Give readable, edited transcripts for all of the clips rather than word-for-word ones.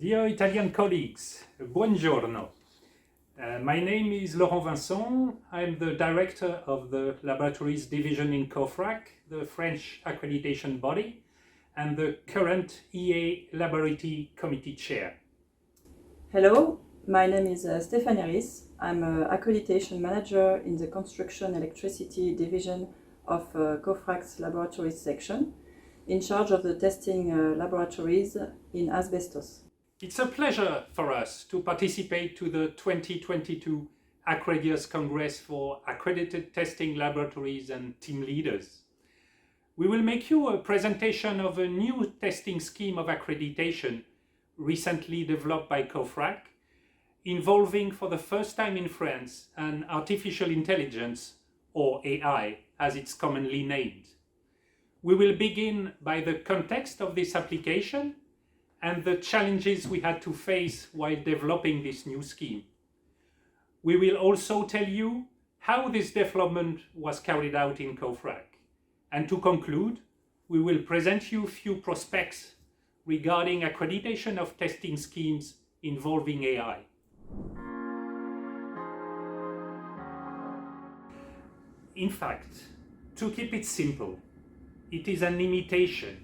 Dear Italian colleagues, buongiorno. My name is Laurent Vinson. I'm the director of the Laboratories Division in Cofrac, the French accreditation body, and the current EA Laboratory Committee chair. Hello, my name is Stéphanie Riss. I'm an accreditation manager in the construction electricity division of Cofrac's laboratories section, in charge of the testing laboratories in asbestos. It's a pleasure for us to participate to the 2022 Accreditation Congress for Accredited Testing Laboratories and Team Leaders. We will make you a presentation of a new testing scheme of accreditation recently developed by Cofrac, involving for the first time in France an artificial intelligence, or AI, as it's commonly named. We will begin by the context of this application and the challenges we had to face while developing this new scheme. We will also tell you how this development was carried out in Cofrac. And to conclude, we will present you a few prospects regarding accreditation of testing schemes involving AI. In fact, to keep it simple, it is an imitation,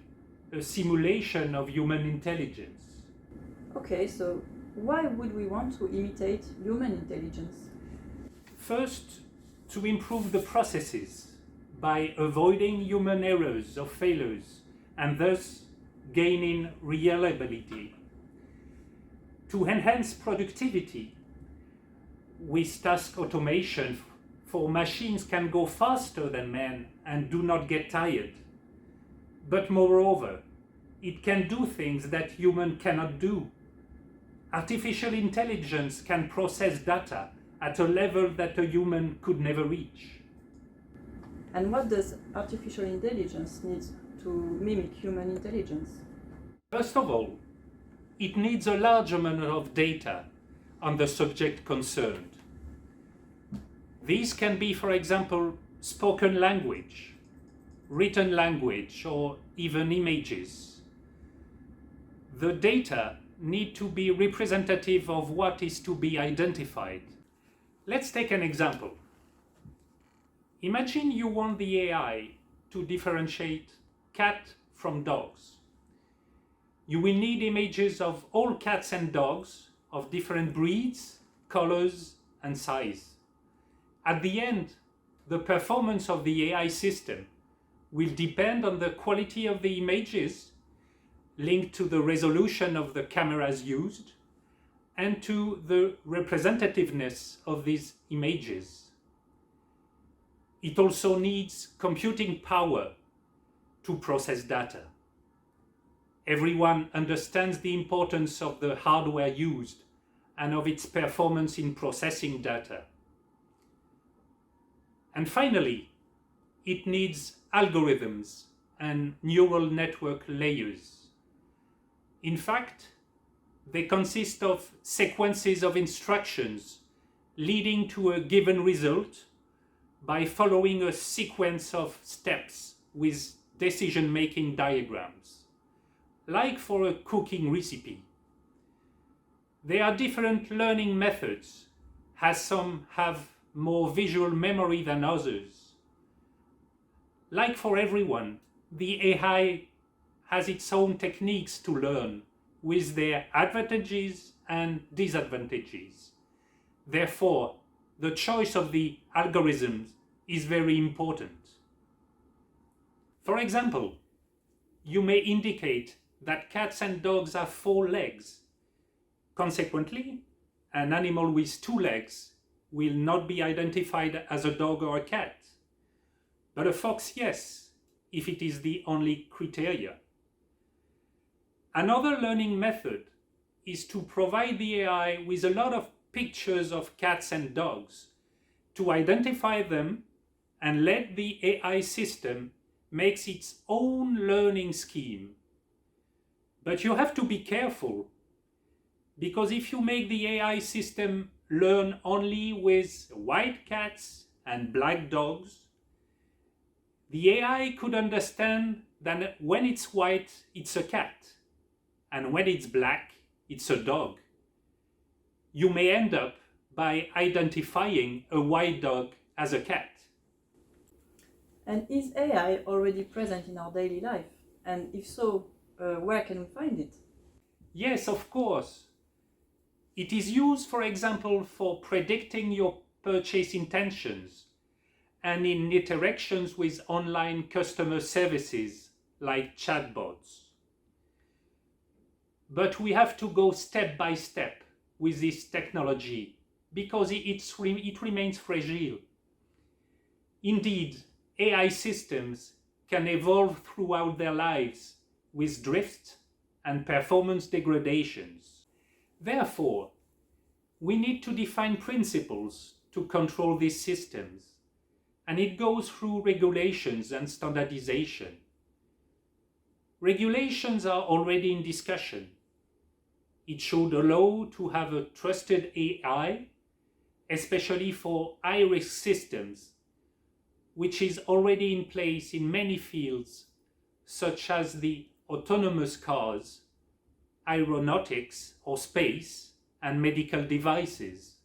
a simulation of human intelligence. Okay, so why would we want to imitate human intelligence? First, to improve the processes by avoiding human errors or failures and thus gaining reliability. To enhance productivity with task automation, for machines can go faster than men and do not get tired. But moreover, it can do things that human cannot do. Artificial intelligence can process data at a level that a human could never reach. And what does artificial intelligence need to mimic human intelligence? First of all, it needs a large amount of data on the subject concerned. These can be, for example, spoken language, written language, or even images. The data need to be representative of what is to be identified. Let's take an example. Imagine you want the AI to differentiate cat from dogs. You will need images of all cats and dogs of different breeds, colors, and size. At the end, the performance of the AI system will depend on the quality of the images, linked to the resolution of the cameras used, and to the representativeness of these images. It also needs computing power to process data. Everyone understands the importance of the hardware used and of its performance in processing data. And finally, it needs algorithms and neural network layers. In fact, they consist of sequences of instructions leading to a given result by following a sequence of steps with decision-making diagrams, like for a cooking recipe. There are different learning methods, as some have more visual memory than others. Like for everyone, the AI has its own techniques to learn, with their advantages and disadvantages. Therefore, the choice of the algorithms is very important. For example, you may indicate that cats and dogs have 4 legs. Consequently, an animal with 2 legs will not be identified as a dog or a cat, but a fox, yes, if it is the only criteria. Another learning method is to provide the AI with a lot of pictures of cats and dogs to identify them and let the AI system make its own learning scheme. But you have to be careful, because if you make the AI system learn only with white cats and black dogs, the AI could understand that when it's white, it's a cat, and when it's black, it's a dog, you may end up by identifying a white dog as a cat. And is AI already present in our daily life? And if so, where can we find it? Yes, of course. It is used, for example, for predicting your purchase intentions and in interactions with online customer services like chatbots. But we have to go step by step with this technology because it remains fragile. Indeed, AI systems can evolve throughout their lives with drift and performance degradations. Therefore, we need to define principles to control these systems, and it goes through regulations and standardization. Regulations are already in discussion. It should allow to have a trusted AI, especially for high-risk systems, which is already in place in many fields, such as the autonomous cars, aeronautics or space, and medical devices.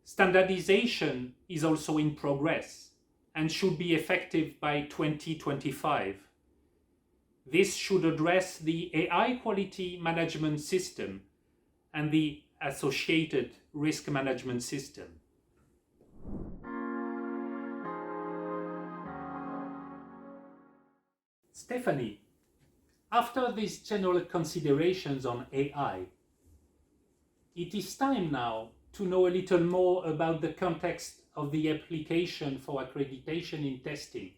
Standardization is also in progress and should be effective by 2025. This should address the AI quality management system and the associated risk management system. Stéphanie, after these general considerations on AI, it is time now to know a little more about the context of the application for accreditation in testing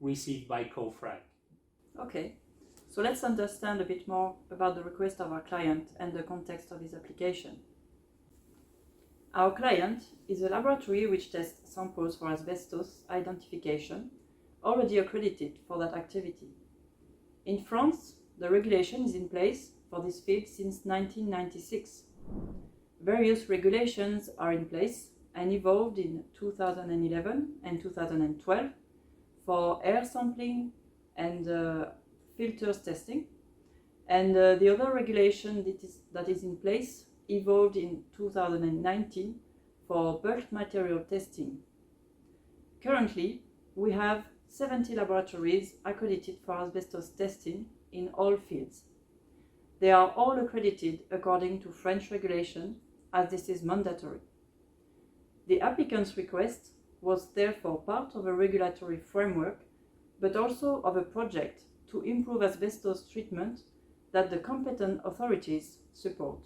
received by Cofrac. Okay, so let's understand a bit more about the request of our client and the context of his application. Our client is a laboratory which tests samples for asbestos identification, already accredited for that activity. In France, the regulation is in place for this field since 1996. Various regulations are in place and evolved in 2011 and 2012 for air sampling and filters testing. And the other regulation that is in place evolved in 2019 for bulk material testing. Currently, we have 70 laboratories accredited for asbestos testing in all fields. They are all accredited according to French regulation, as this is mandatory. The applicant's request was therefore part of a regulatory framework, but also of a project to improve asbestos treatment that the competent authorities support.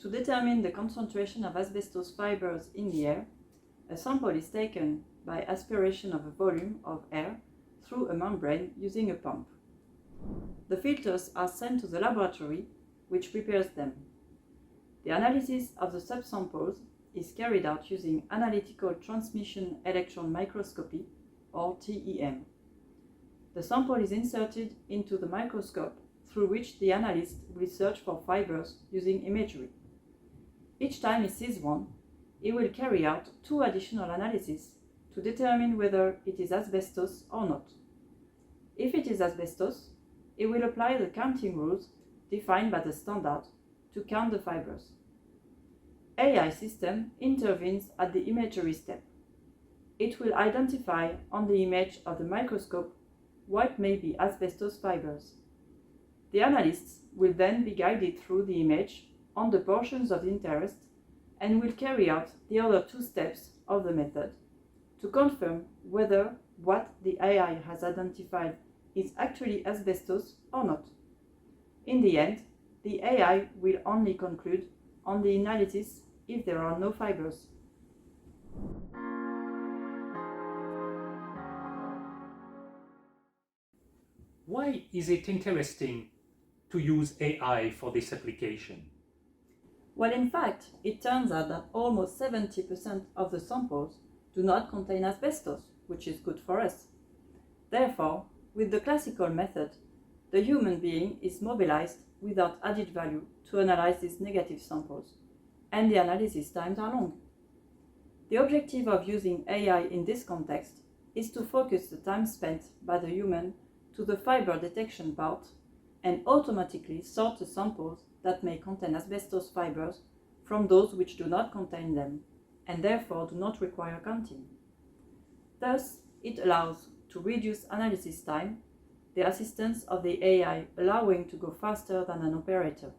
To determine the concentration of asbestos fibers in the air, a sample is taken by aspiration of a volume of air through a membrane using a pump. The filters are sent to the laboratory, which prepares them. The analysis of the subsamples is carried out using analytical transmission electron microscopy, or TEM. The sample is inserted into the microscope through which the analyst will search for fibers using imagery. Each time he sees one, he will carry out 2 additional analyses to determine whether it is asbestos or not. If it is asbestos, he will apply the counting rules defined by the standard to count the fibers. AI system intervenes at the imagery step. It will identify on the image of the microscope what may be asbestos fibers. The analysts will then be guided through the image on the portions of interest and will carry out the other 2 steps of the method to confirm whether what the AI has identified is actually asbestos or not. In the end, the AI will only conclude on the analysis if there are no fibers. Why is it interesting to use AI for this application? Well, in fact, it turns out that almost 70% of the samples do not contain asbestos, which is good for us. Therefore, with the classical method, the human being is mobilized without added value to analyze these negative samples, and the analysis times are long. The objective of using AI in this context is to focus the time spent by the human to the fiber detection part and automatically sort the samples that may contain asbestos fibers from those which do not contain them and therefore do not require counting. Thus, it allows to reduce analysis time, the assistance of the AI allowing to go faster than an operator,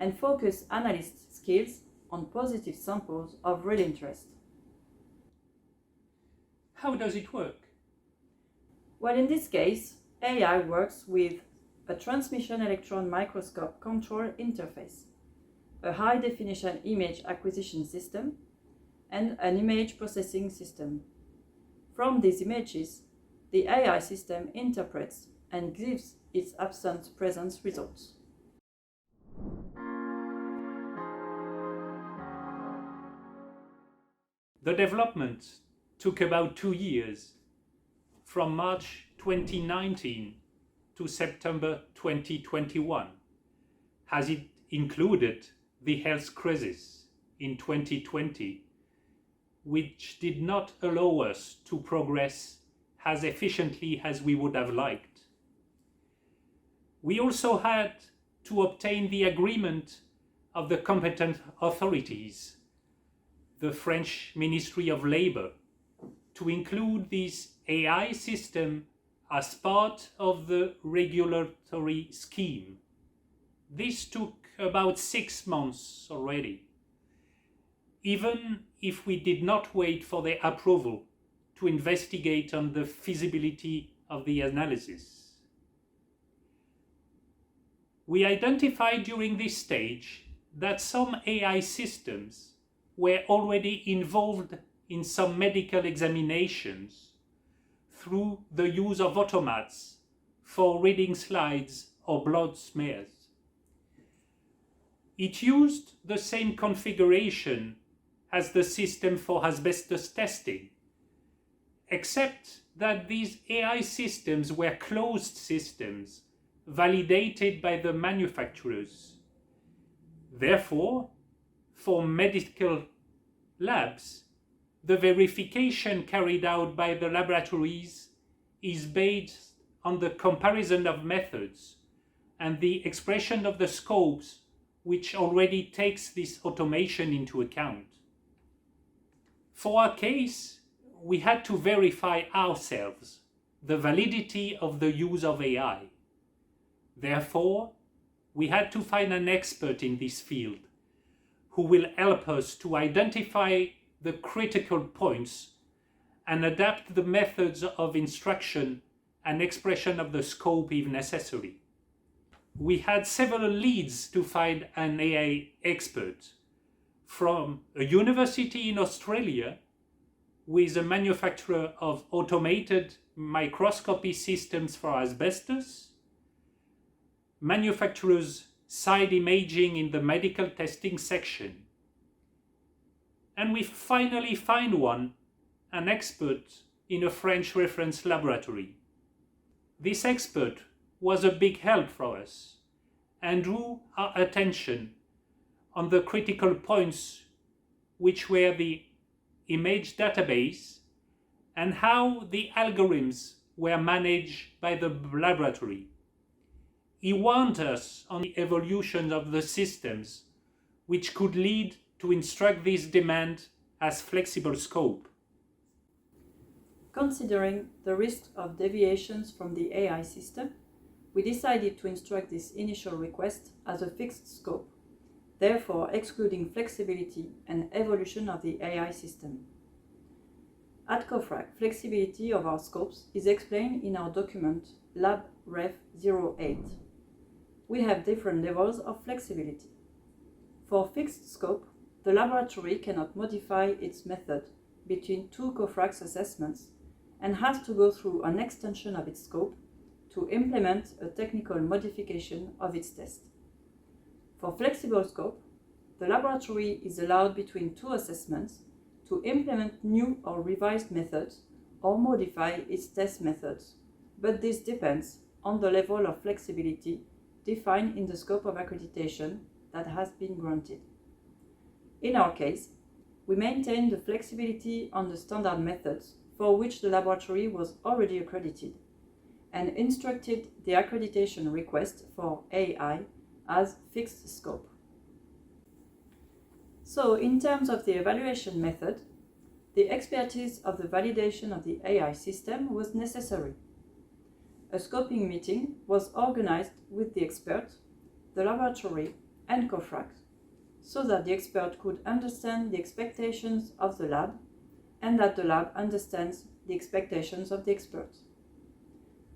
and focus analyst skills on positive samples of real interest. How does it work? Well, in this case, AI works with a transmission electron microscope control interface, a high-definition image acquisition system, and an image processing system. From these images, the AI system interprets and gives its absence-presence results. The development took about 2 years, from March 2019 to September 2021, as it included the health crisis in 2020, which did not allow us to progress as efficiently as we would have liked. We also had to obtain the agreement of the competent authorities, the French Ministry of Labour, to include this AI system as part of the regulatory scheme. This took about 6 months already, even if we did not wait for the approval to investigate on the feasibility of the analysis. We identified during this stage that some AI systems were already involved in some medical examinations through the use of automats for reading slides or blood smears. It used the same configuration as the system for asbestos testing, except that these AI systems were closed systems validated by the manufacturers. Therefore, for medical labs, the verification carried out by the laboratories is based on the comparison of methods and the expression of the scopes, which already takes this automation into account. For our case, we had to verify ourselves the validity of the use of AI. Therefore, we had to find an expert in this field who will help us to identify the critical points and adapt the methods of instruction and expression of the scope if necessary. We had several leads to find an AI expert, from a university in Australia with a manufacturer of automated microscopy systems for asbestos, manufacturers side imaging in the medical testing section, and we finally find an expert in a French reference laboratory. This expert was a big help for us and drew our attention on the critical points, which were the image database and how the algorithms were managed by the laboratory. He warned us on the evolution of the systems, which could lead to instruct this demand as flexible scope. Considering the risk of deviations from the AI system, we decided to instruct this initial request as a fixed scope, therefore excluding flexibility and evolution of the AI system. At Cofrac, flexibility of our scopes is explained in our document Lab Ref 08. We have different levels of flexibility. For fixed scope, the laboratory cannot modify its method between two Cofrac assessments and has to go through an extension of its scope to implement a technical modification of its test. For flexible scope, the laboratory is allowed between two assessments to implement new or revised methods or modify its test methods, but this depends on the level of flexibility defined in the scope of accreditation that has been granted. In our case, we maintain the flexibility on the standard methods for which the laboratory was already accredited, and instructed the accreditation request for AI as fixed scope. So, in terms of the evaluation method, the expertise of the validation of the AI system was necessary. A scoping meeting was organized with the expert, the laboratory, and Cofrac, so that the expert could understand the expectations of the lab and that the lab understands the expectations of the expert.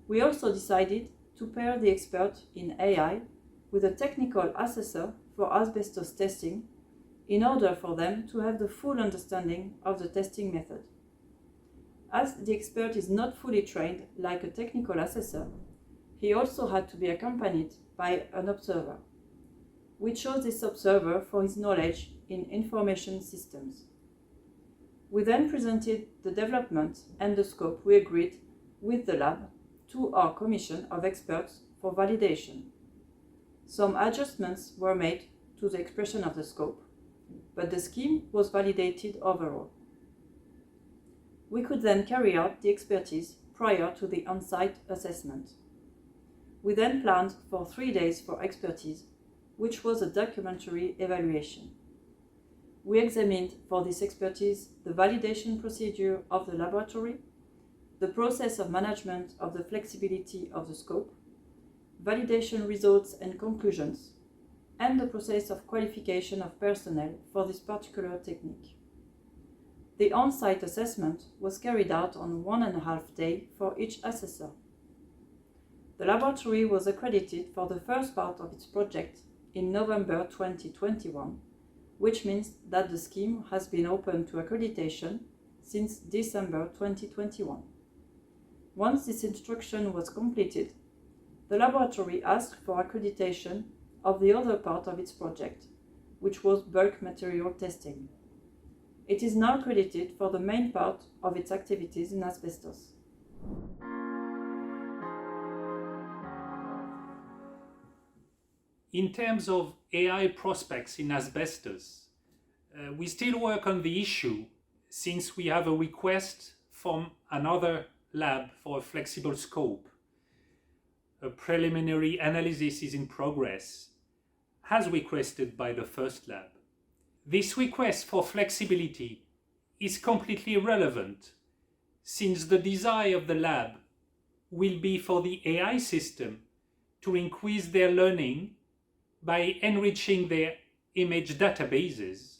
We also decided to pair the expert in AI with a technical assessor for asbestos testing in order for them to have the full understanding of the testing method. As the expert is not fully trained like a technical assessor, he also had to be accompanied by an observer. We chose this observer for his knowledge in information systems. We then presented the development and the scope we agreed with the lab to our commission of experts for validation. Some adjustments were made to the expression of the scope, but the scheme was validated overall. We could then carry out the expertise prior to the on-site assessment. We then planned for 3 days for expertise, which was a documentary evaluation. We examined for this expertise the validation procedure of the laboratory, the process of management of the flexibility of the scope, validation results and conclusions, and the process of qualification of personnel for this particular technique. The on-site assessment was carried out on 1.5 days for each assessor. The laboratory was accredited for the first part of its project in November 2021, which means that the scheme has been open to accreditation since December 2021. Once this instruction was completed, the laboratory asked for accreditation of the other part of its project, which was bulk material testing. It is now accredited for the main part of its activities in asbestos. In terms of AI prospects in asbestos, we still work on the issue since we have a request from another lab for a flexible scope. A preliminary analysis is in progress, as requested by the first lab. This request for flexibility is completely irrelevant, since the desire of the lab will be for the AI system to increase their learning by enriching their image databases,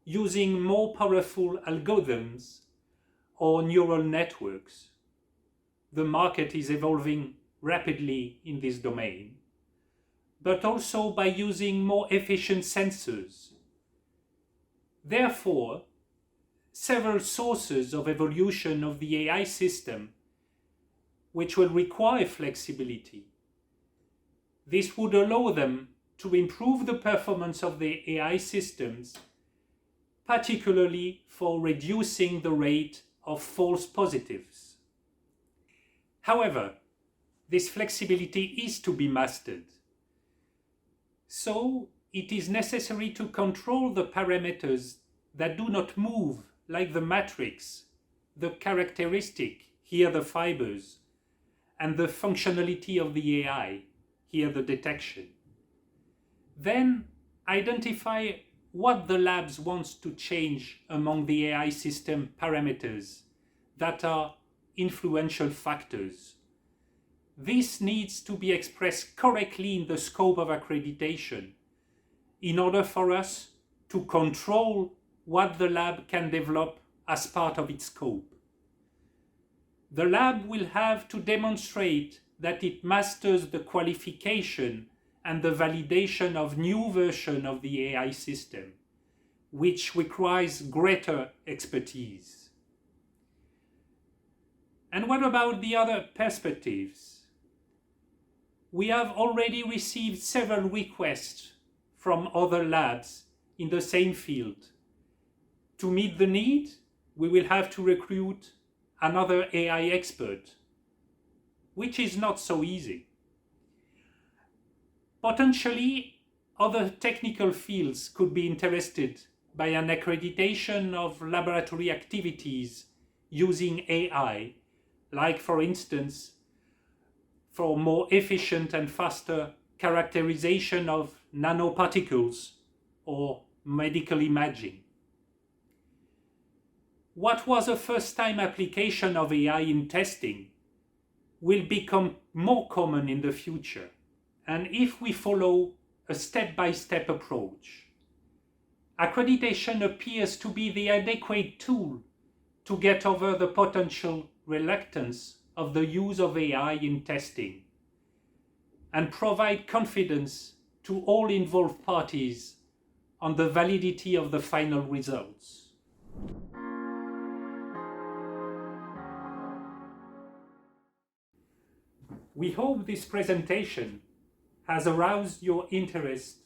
using more powerful algorithms or neural networks. The market is evolving rapidly in this domain, but also by using more efficient sensors. Therefore, several sources of evolution of the AI system which will require flexibility. This would allow them to improve the performance of the AI systems, particularly for reducing the rate of false positives. However, this flexibility is to be mastered. So, it is necessary to control the parameters that do not move, like the matrix, the characteristic, here the fibers, and the functionality of the AI, here the detection. Then identify what the labs wants to change among the AI system parameters that are influential factors. This needs to be expressed correctly in the scope of accreditation in order for us to control what the lab can develop as part of its scope. The lab will have to demonstrate that it masters the qualification and the validation of new version of the AI system, which requires greater expertise. And what about the other perspectives? We have already received several requests from other labs in the same field. To meet the need, we will have to recruit another AI expert, which is not so easy. Potentially, other technical fields could be interested by an accreditation of laboratory activities using AI, like for instance, for more efficient and faster characterization of nanoparticles or medical imaging. What was a first-time application of AI in testing will become more common in the future, and if we follow a step-by-step approach, accreditation appears to be the adequate tool to get over the potential reluctance of the use of AI in testing and provide confidence to all involved parties on the validity of the final results. We hope this presentation has aroused your interest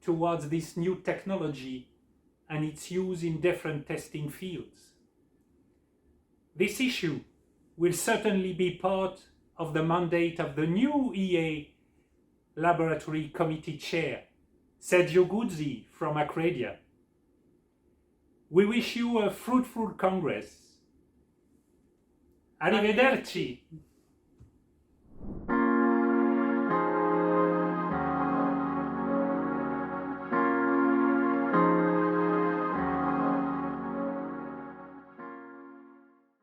towards this new technology and its use in different testing fields. This issue will certainly be part of the mandate of the new EA Laboratory Committee Chair, Sergio Guzzi from Accredia. We wish you a fruitful Congress. Arrivederci!